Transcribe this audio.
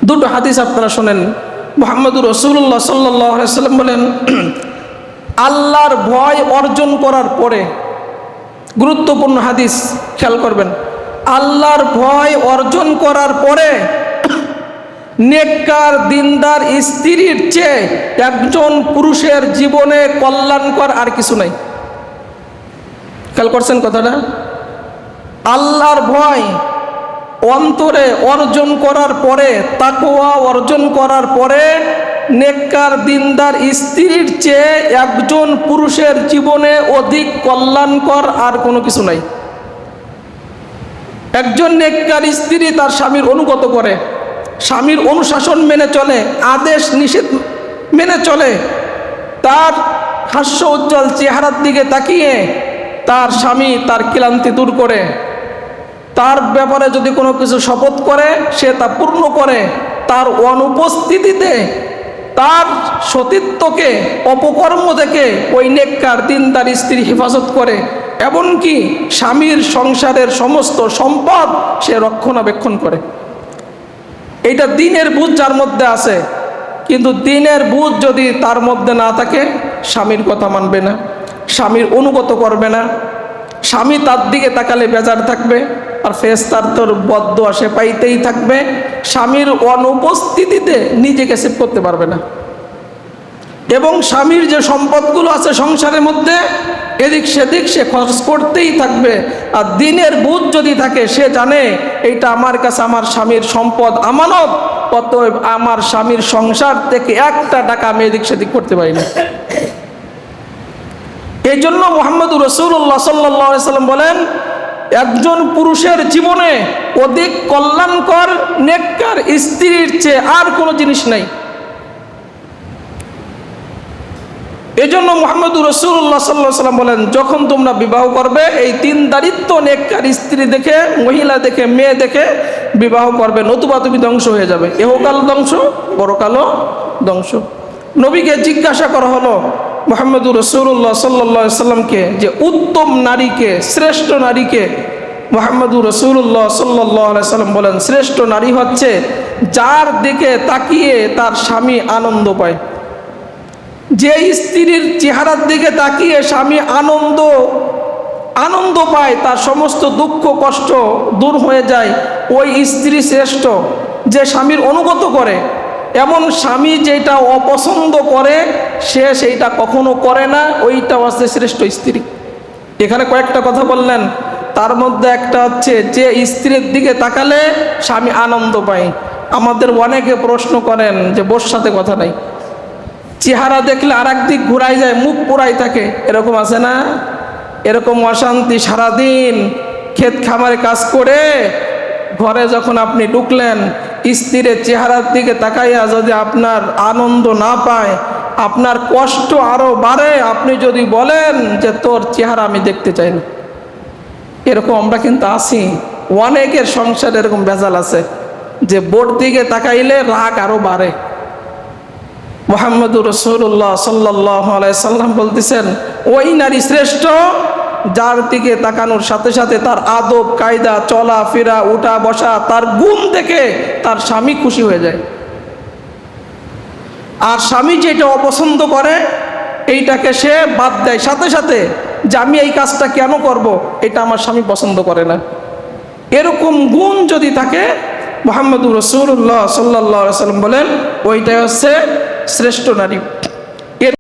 দুটো হাদিস আপনারা শোনেন। মুহাম্মদুর রাসূলুল্লাহ সাল্লাল্লাহু আলাইহি ওয়াসাল্লাম বলেন, আল্লাহর ভয় অর্জন করার পরে, গুরুত্বপূর্ণ হাদিস খেয়াল করবেন, আল্লাহর ভয় অর্জন করার পরে নেককার দিনদার স্ত্রীর চেয়ে একজন পুরুষের জীবনে কল্যাণকর আর কিছু নাই। খেয়াল করছেন কথাটা? আল্লাহর ভয় অন্তরে অর্জন করার পরে, তাকওয়া অর্জন করার পরে নেককার দিনদার স্ত্রীর চেয়ে একজন পুরুষের জীবনে অধিক কল্যাণকর আর কোনো কিছু নাই। একজন নেককার স্ত্রী তার স্বামীর অনুগত করে, স্বামীর অনুশাসন মেনে চলে, আদেশ নিষেধ মেনে চলে, তার হাস্য উজ্জ্বল চেহারার দিকে তাকিয়ে তার স্বামী তার ক্লান্তি দূর করে, তার ব্যাপারে যদি কোনো কিছু শপথ করে সে তা পূর্ণ করে, তার অনুপস্থিতিতে তার সতীত্বকে অপকর্ম থেকে ওই নেককার দিনদার স্ত্রী হেফাজত করে, এমনকি স্বামীর সংসারের সমস্ত সম্পদ সে রক্ষণাবেক্ষণ করে। এইটা দিনের বুঝ যার মধ্যে আছে। কিন্তু দিনের বুঝ যদি তার মধ্যে না থাকে, স্বামীর কথা মানবে না, স্বামীর অনুগত করবে না, স্বামী তার দিকে তাকালে বেজার থাকবে, আর ফেরেশতার তোর বদদোয়া সে পাইতেই থাকবে, স্বামীর অনুপস্থিতিতে নিজেকে সেভ করতে পারবে না, এবং স্বামীর যে সম্পদগুলো আছে সংসারের মধ্যে এদিক সেদিক সে খরচ করতেই থাকবে। আর দিনের বুঝ যদি থাকে, সে জানে এইটা আমার কাছে আমার স্বামীর সম্পদ আমানত, অতএব আমার স্বামীর সংসার থেকে একটা টাকা আমি এদিক সেদিক করতে পারি না। এই জন্য মুহাম্মদুর রাসূলুল্লাহ সাল্লাল্লাহু আলাইহি ওয়াসাল্লাম বলেন, একজন পুরুষের জীবনে অধিক কল্যাণকর নেককার স্ত্রীর চেয়ে আর কোনো জিনিস নাই। এই জন্য মুহাম্মদুর রাসূলুল্লাহ সাল্লাল্লাহু আলাইহি ওয়াসাল্লাম বলেন, যখন তোমরা বিবাহ করবে এই তিন দারিদ্র নেককার স্ত্রী দেখে, মহিলা দেখে, মেয়ে দেখে বিবাহ করবে, নতুবা তুমি ধ্বংস হয়ে যাবে, এহকাল ধ্বংস, পরকালও ধ্বংস। নবীকে জিজ্ঞাসা করা হলো মুহাম্মদুর রাসূলুল্লাহ সাল্লাল্লাহু আলাইহি ওয়াসাল্লামকে যে উত্তম নারীকে, শ্রেষ্ঠ নারীকে? মুহাম্মদুর রাসূলুল্লাহ সাল্লাল্লাহু আলাইহি ওয়াসাল্লাম বলেন, শ্রেষ্ঠ নারী হচ্ছে যার দিকে তাকিয়ে তার স্বামী আনন্দ পায়। যে স্ত্রীর চেহারার দিকে তাকিয়ে স্বামী আনন্দ পায়, তার সমস্ত দুঃখ কষ্ট দূর হয়ে যায়, ওই স্ত্রী শ্রেষ্ঠ। যে স্বামীর অনুগত করে, এমন স্বামী যেটা অপছন্দ করে সে সেইটা কখনো করে না, ওইটা হচ্ছে শ্রেষ্ঠ স্ত্রী। এখানে কয়েকটা কথা বললেন, তার মধ্যে একটা হচ্ছে যে স্ত্রীর দিকে তাকালে স্বামী আনন্দ পায়। আমাদের অনেকে প্রশ্ন করেন যে বোর সাথে কথা নাই, চেহারা দেখলে আর এক দিক ঘুরাই যায়, মুখ পোড়াই থাকে, এরকম আছে না? এরকম অশান্তি সারাদিন ক্ষেত খামারে কাজ করে ঘরে যখন আপনি ঢুকলেন, স্ত্রীর চেহারার দিকে তাকাইয়া যদি আপনার আনন্দ না পায়, আপনার কষ্ট আরো বাড়ে। আপনি যদি বলেন যে তোর চেহারা আমি দেখতে চাই না, এরকম আমরা কিন্তু আছি। অনেকের সংসারে এরকম ভেজাল আছে যে বোর দিকে তাকাইলে রাগ আরো বাড়ে। মুহাম্মদুর রাসূলুল্লাহ সাল্লাল্লাহু আলাইহি সাল্লাম বলতেছেন, ওই নারী শ্রেষ্ঠ যার দিকে তাকানোর সাথে সাথে তার আদব কায়দা, চলা ফেরা, উঠা বসা, তার গুণ দেখে তার স্বামী খুশি হয়ে যায়। আর স্বামী যেটা অপছন্দ করে এইটাকে সে বাদ দেয় সাথে সাথে, যে আমি এই কাজটা কেন করব, এটা আমার স্বামী পছন্দ করে না। এরকম গুণ যদি থাকে, মুহাম্মদুর রাসূলুল্লাহ সাল্লাল্লাহু আলাইহি সাল্লাম বলেন ওইটাই হচ্ছে শ্রেষ্ঠ নারী।